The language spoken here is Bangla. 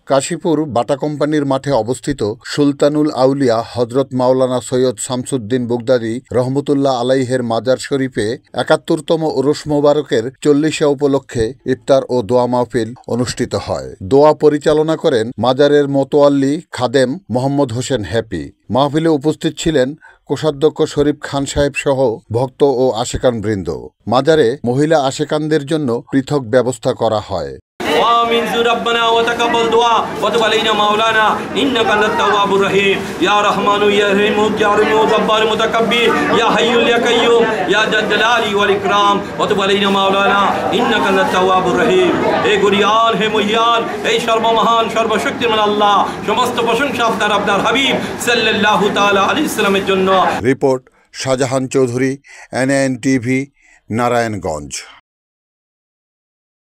কাশীপুর বাটা কোম্পানির মাঠে অবস্থিত সুলতানুল আউলিয়া হযরত মাওলানা সৈয়দ শামসুদ্দিন বুগদাদি রহমতুল্লাহ আলাইহের মাজার শরীফে ৭১তম উরুস মোবারকের ৪০ উপলক্ষে ইফতার ও দোয়া মাহফিল অনুষ্ঠিত হয়। দোয়া পরিচালনা করেন মাজারের মোতোয়াল্লি খাদেম মোহাম্মদ হোসেন হ্যাপি। মাহফিলে উপস্থিত ছিলেন কোষাধ্যক্ষ শরীফ খান সাহেব সহ ভক্ত ও আশেকান বৃন্দ। মাজারে মহিলা আশেকানদের জন্য পৃথক ব্যবস্থা করা হয়। آمين ربنا وتقبل دعاء وتب علينا مولانا إنك أنت التواب الرحيم يا رحمن يا رحيم يا رحيم جبار متكبر يا حي يا قيوم يا ذا الجلال والإكرام وتب علينا مولانا إنك أنت التواب الرحيم হে গুরিয়ান হে মহিয়ান এই সর্বমহান সর্বশক্তিমান আল্লাহ সমস্ত প্রশংসা আপনার হাবিব সাল্লাল্লাহু তাআলা আলাইহি সাল্লামের জন্য। Report Shahjahan Chowdhury, NN TV, Narayanganj.